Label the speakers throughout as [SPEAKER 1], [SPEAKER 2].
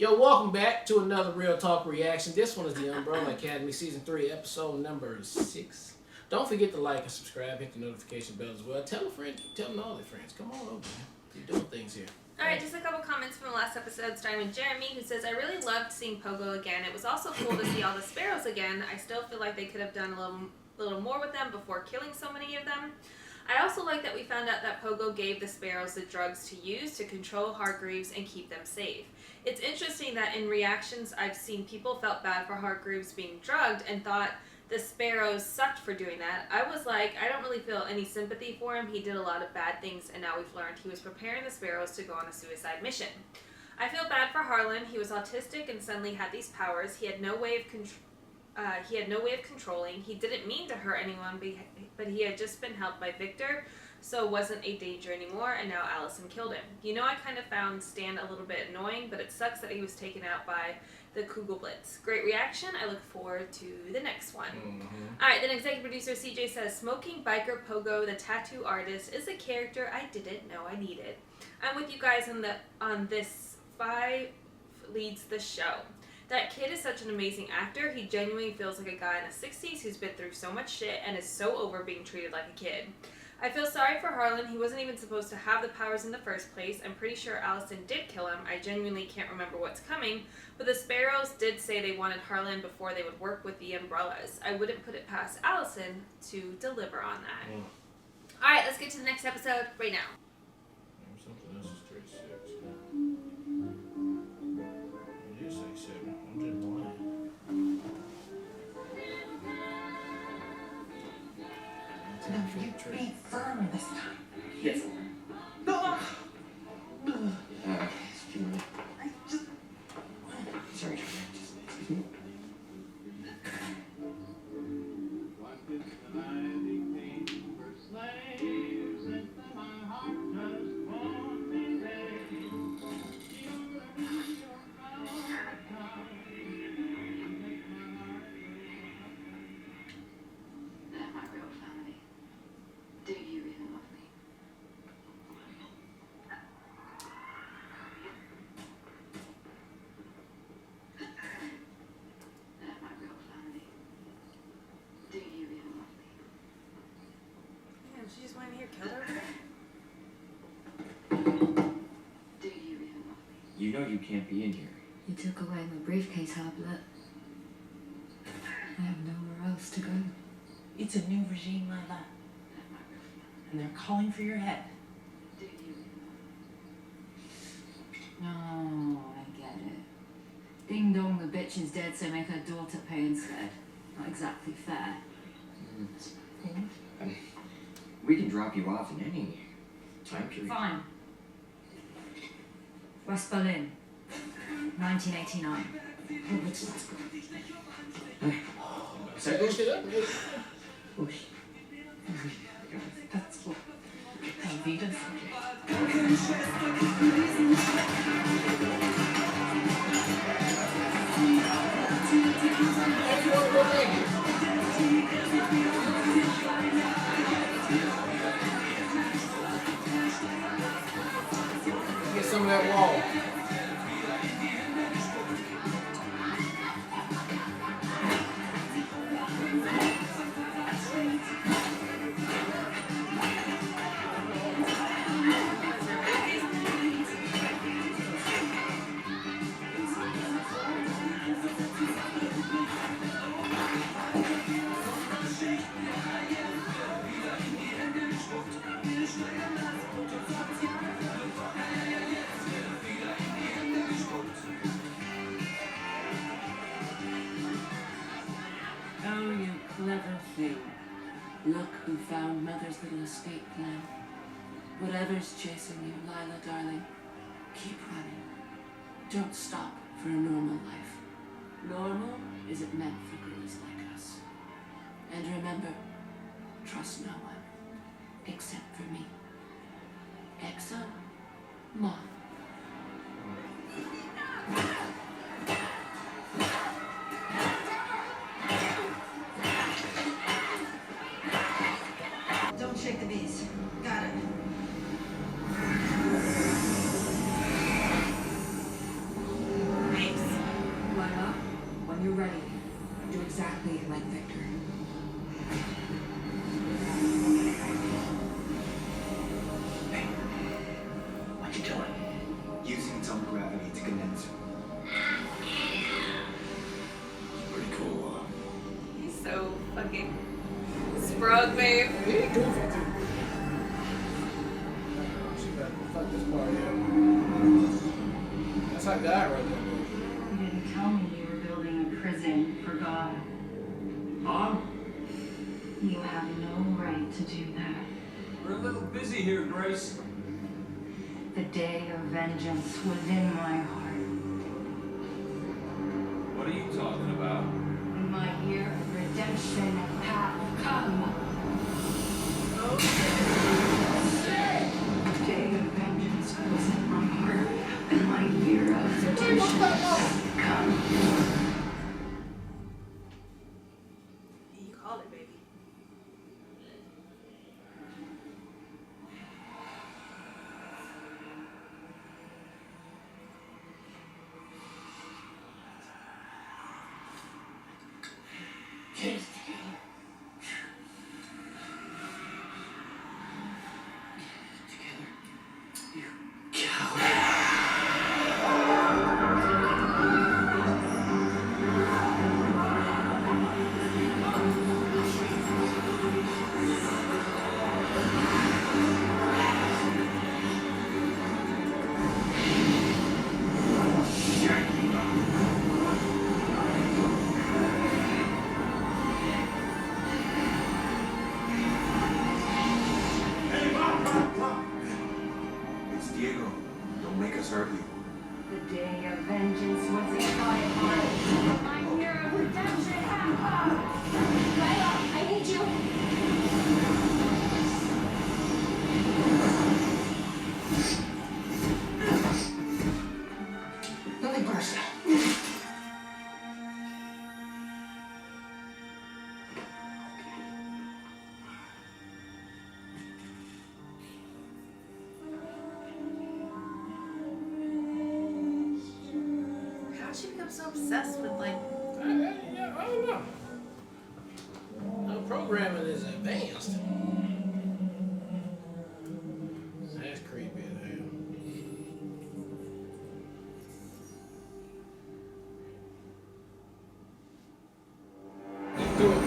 [SPEAKER 1] Yo, welcome back to another Real Talk reaction. This one is the Umbrella Academy Season 3, Episode number 6. Don't forget to like and subscribe, hit the notification bell as well. Tell a friend, tell them all their friends. Come on over, man. You're doing things here.
[SPEAKER 2] Alright, just a couple comments from the last episode, starting with Jeremy, who says, I really loved seeing Pogo again. It was also cool to see all the sparrows again. I still feel like they could have done a little more with them before killing so many of them. I also like that we found out that Pogo gave the sparrows the drugs to use to control Hargreaves and keep them safe. It's interesting that in reactions I've seen people felt bad for Hargreaves being drugged and thought the sparrows sucked for doing that. I was like, I don't really feel any sympathy for him. He did a lot of bad things, and now we've learned he was preparing the sparrows to go on a suicide mission. I feel bad for Harlan. He was autistic and suddenly had these powers. He had no way of controlling. He didn't mean to hurt anyone, but he had just been helped by Victor, so wasn't a danger anymore, and now Allison killed him. You know, I kind of found Stan a little bit annoying, but it sucks that he was taken out by the Kugelblitz. Great reaction. I look forward to the next one. Alright, then executive producer CJ says, Smoking Biker Pogo, the tattoo artist, is a character I didn't know I needed. I'm with you guys on this 5 leads the show. That kid is such an amazing actor. He genuinely feels like a guy in the 60s who's been through so much shit and is so over being treated like a kid. I feel sorry for Harlan. He wasn't even supposed to have the powers in the first place. I'm pretty sure Allison did kill him. I genuinely can't remember what's coming. But the Sparrows did say they wanted Harlan before they would work with the Umbrellas. I wouldn't put it past Allison to deliver on that. Alright, let's get to the next episode right now.
[SPEAKER 1] Something else is 36. It is like 7. I'm just lying.
[SPEAKER 3] No, be firm this time.
[SPEAKER 4] Yes.
[SPEAKER 3] Excuse me. Sorry. Excuse me.
[SPEAKER 2] She just went in here, killed her.
[SPEAKER 5] Do you even love me?
[SPEAKER 4] You know you can't be in here.
[SPEAKER 5] You took away my briefcase, Harblet. I have nowhere else to go.
[SPEAKER 3] It's a new regime, Lila. And they're calling for your head.
[SPEAKER 5] Do you even love me? Oh, I get it. Ding dong, the bitch is dead, so make her daughter pay instead. Not exactly fair.
[SPEAKER 4] We can drop you off in any time period.
[SPEAKER 5] Fine. West Berlin, 1989.
[SPEAKER 1] Set this shit up.
[SPEAKER 3] That's what Wiedersehen.
[SPEAKER 1] Get some of that wall.
[SPEAKER 5] Oh, you clever thing. Look who found Mother's little escape plan. Whatever's chasing you, Lila, darling, keep running. Don't stop for a normal life. Normal isn't meant for girls like us. And remember, trust no one, except for me. Exo, Mom.
[SPEAKER 3] Don't shake the bees. Got it.
[SPEAKER 2] you.
[SPEAKER 1] He goofy too. She better fuck this party up. That's how God right there.
[SPEAKER 3] You didn't tell me you were building a prison for God.
[SPEAKER 6] Mom,
[SPEAKER 3] You have no right to do that.
[SPEAKER 6] we're a little busy here, Grace.
[SPEAKER 3] The day of vengeance was in my heart.
[SPEAKER 6] What are you talking about?
[SPEAKER 3] My year of redemption hath come. The day of vengeance was in my heart, and my year of redemption hath come.
[SPEAKER 2] You called it, baby.
[SPEAKER 3] Get us together. Together. You coward.
[SPEAKER 6] It's Diego. Don't make us hurt you.
[SPEAKER 3] The day of vengeance was in my heart. My year of redemption hath come. Lila, I need you. Nothing personal.
[SPEAKER 2] How'd she become so obsessed with like?
[SPEAKER 1] I don't know. Her programming is advanced. That's creepy as hell. Let's do it.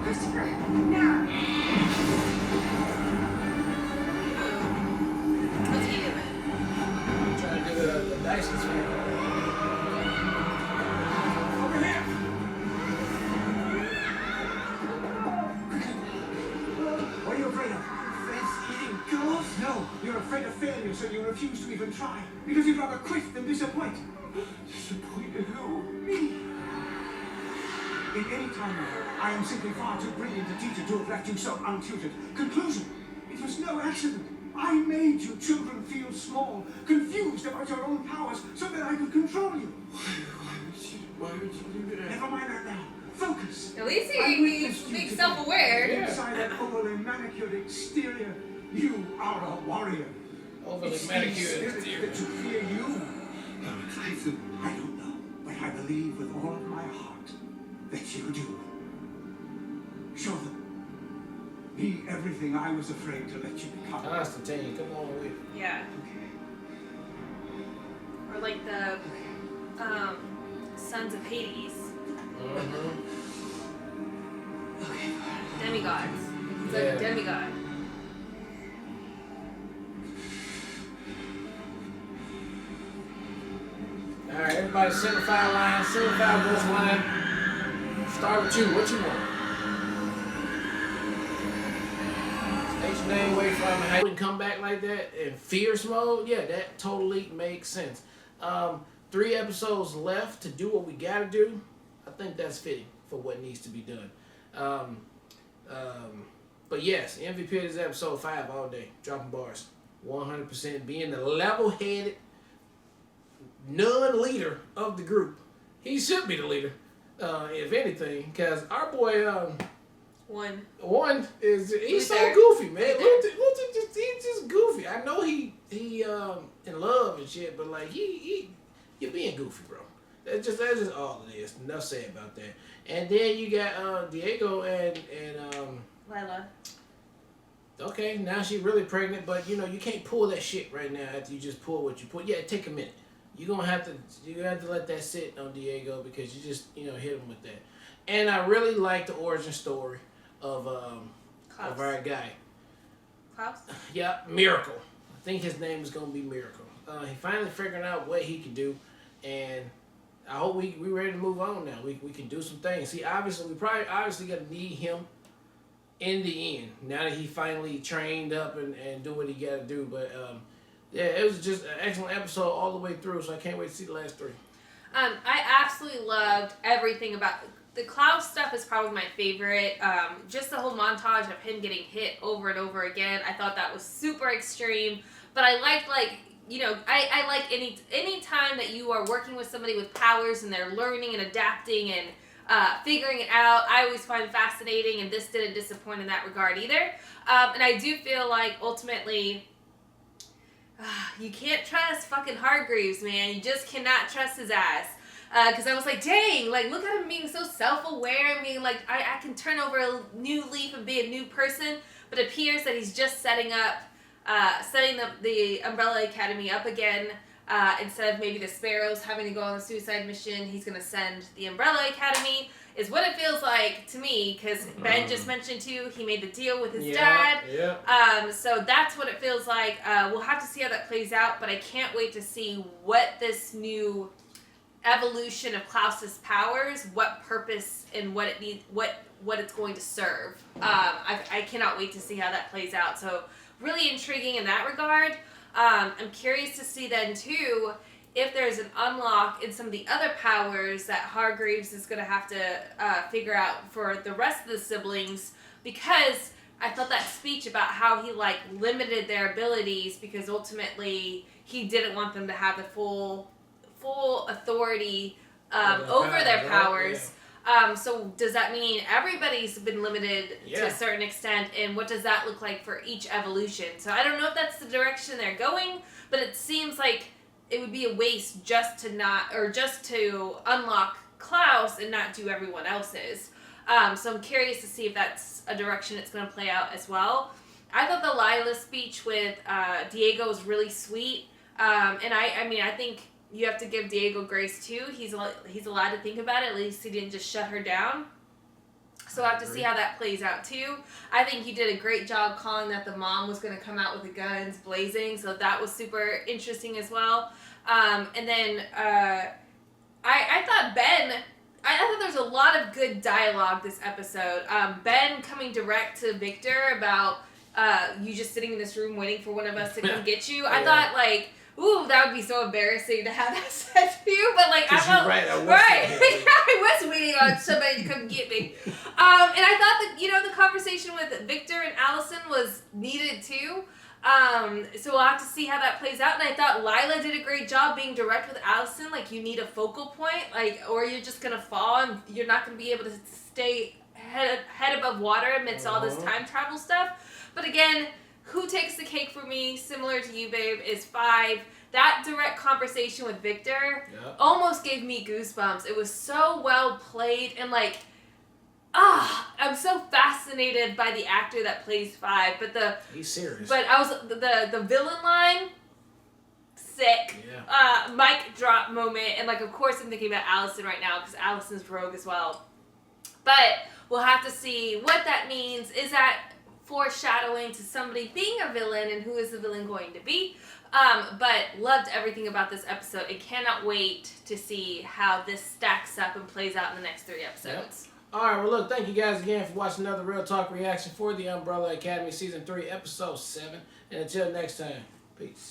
[SPEAKER 3] Christopher, now.
[SPEAKER 2] What's he doing?
[SPEAKER 1] I'm trying to do the Dyson sphere.
[SPEAKER 6] Over here!
[SPEAKER 7] What are you afraid of? Fence-eating ghouls? No, you're afraid of failure, so you refuse to even try. Because you'd rather quit than disappoint. Disappoint who? Me. In any time, I am simply far too brilliant a teacher to have left you so untutored. Conclusion, it was no accident. I made you children feel small, confused about your own powers, so that I could control you.
[SPEAKER 6] Why would you do that?
[SPEAKER 7] Never mind that now. Focus.
[SPEAKER 2] At least
[SPEAKER 7] I
[SPEAKER 2] he's
[SPEAKER 7] witnessed you
[SPEAKER 2] being
[SPEAKER 7] today.
[SPEAKER 2] self-aware.
[SPEAKER 7] Inside that overly manicured exterior, you are a warrior.
[SPEAKER 1] Overly
[SPEAKER 7] It's
[SPEAKER 1] manicured
[SPEAKER 7] these spirits
[SPEAKER 1] exterior.
[SPEAKER 7] that should fear you. I don't know, but I believe with all of my heart that you do. Show them. Be everything I was afraid to let you become.
[SPEAKER 1] Constantine, come on with it.
[SPEAKER 2] Yeah.
[SPEAKER 7] Okay.
[SPEAKER 2] Or like the Sons of Hades. Demigods. He's like
[SPEAKER 1] Yeah.
[SPEAKER 2] a demigod.
[SPEAKER 1] Alright, everybody center file line, center file verse line. Start with you. What you want? State your name, where you from, and how you can come back like that in fierce mode. Yeah, that totally makes sense. 3 episodes left to do what we gotta do. I think that's fitting for what needs to be done. But yes, MVP is episode 5 all day. Dropping bars. 100%. Being the level-headed non-leader of the group. He should be the leader, if anything, because our boy one is he's so
[SPEAKER 2] Luther.
[SPEAKER 1] goofy, man.
[SPEAKER 2] Luther.
[SPEAKER 1] Luther he's just goofy. I know he in love and shit, but like he you're being goofy, bro. That's just all it is. Enough said about that. And then you got Diego and
[SPEAKER 2] Lila.
[SPEAKER 1] okay, now she's really pregnant, but you know you can't pull that shit right now after you just pull what you pull. Yeah, take a minute. You're gonna have to let that sit on Diego because you just hit him with that. And I really like the origin story of
[SPEAKER 2] Klaus.
[SPEAKER 1] our guy.
[SPEAKER 2] Klaus?
[SPEAKER 1] Yeah, Miracle. I think his name is gonna be Miracle. He finally figured out what he can do, and I hope we ready to move on now. We can do some things. See, obviously obviously gonna need him in the end. Now that he finally trained up and do what he got to do, but yeah, it was just an excellent episode all the way through. So I can't wait to see the last 3.
[SPEAKER 2] I absolutely loved everything about the Klaus stuff. Is probably my favorite. Just the whole montage of him getting hit over and over again. I thought that was super extreme. But I liked, like, you know, I like any time that you are working with somebody with powers and they're learning and adapting and figuring it out. I always find fascinating, and this didn't disappoint in that regard either. And I do feel like ultimately, you can't trust fucking Hargreaves, man. You just cannot trust his ass. Because I was like, dang, like, look at him being so self-aware and being like, I can turn over a new leaf and be a new person. But it appears that he's just setting the Umbrella Academy up again. Instead of maybe the Sparrows having to go on a suicide mission, he's going to send the Umbrella Academy, is what it feels like to me, because Ben just mentioned too, he made the deal with his dad.
[SPEAKER 1] Yeah.
[SPEAKER 2] So that's what it feels like. We'll have to see how that plays out, but I can't wait to see what this new evolution of Klaus's powers, what purpose and what it needs, what it's going to serve. I cannot wait to see how that plays out. So really intriguing in that regard. I'm curious to see then too if there's an unlock in some of the other powers that Hargreaves is going to have to figure out for the rest of the siblings, because I thought that speech about how he like limited their abilities because ultimately he didn't want them to have the full authority over their powers. So does that mean everybody's been limited to a certain extent, and what does that look like for each evolution? So I don't know if that's the direction they're going, but it seems like it would be a waste just to unlock Klaus and not do everyone else's. So I'm curious to see if that's a direction it's going to play out as well. I thought the Lila speech with Diego was really sweet, and I think you have to give Diego grace too. He's allowed to think about it. At least he didn't just shut her down. So I have to see how that plays out too. I think he did a great job calling that the mom was going to come out with the guns blazing. So that was super interesting as well. And then I thought I thought there was a lot of good dialogue this episode. Ben coming direct to Victor about you just sitting in this room waiting for one of us to come get you. I thought like, ooh, that would be so embarrassing to have that said to you. But like, I felt
[SPEAKER 1] right.
[SPEAKER 2] I was waiting on somebody to come get me. And I thought that the conversation with Victor and Allison was needed too. So we'll have to see how that plays out. And I thought Lila did a great job being direct with Allison. Like, you need a focal point, like, or you're just gonna fall and you're not gonna be able to stay head above water amidst all this time travel stuff. But again, who takes the cake for me, similar to you, babe, is 5. That direct conversation with Victor almost gave me goosebumps. It was so well played, and like, I'm so fascinated by the actor that plays 5. But
[SPEAKER 1] he's serious.
[SPEAKER 2] But I was the villain line, sick.
[SPEAKER 1] Yeah.
[SPEAKER 2] Mic drop moment, and like, of course I'm thinking about Allison right now because Allison's rogue as well. But we'll have to see what that means. Is that foreshadowing to somebody being a villain, and who is the villain going to be? But loved everything about this episode and cannot wait to see how this stacks up and plays out in the next 3 episodes.
[SPEAKER 1] All right, well, look, thank you guys again for watching another Real Talk reaction for the Umbrella Academy Season 3, Episode 7. And until next time, peace.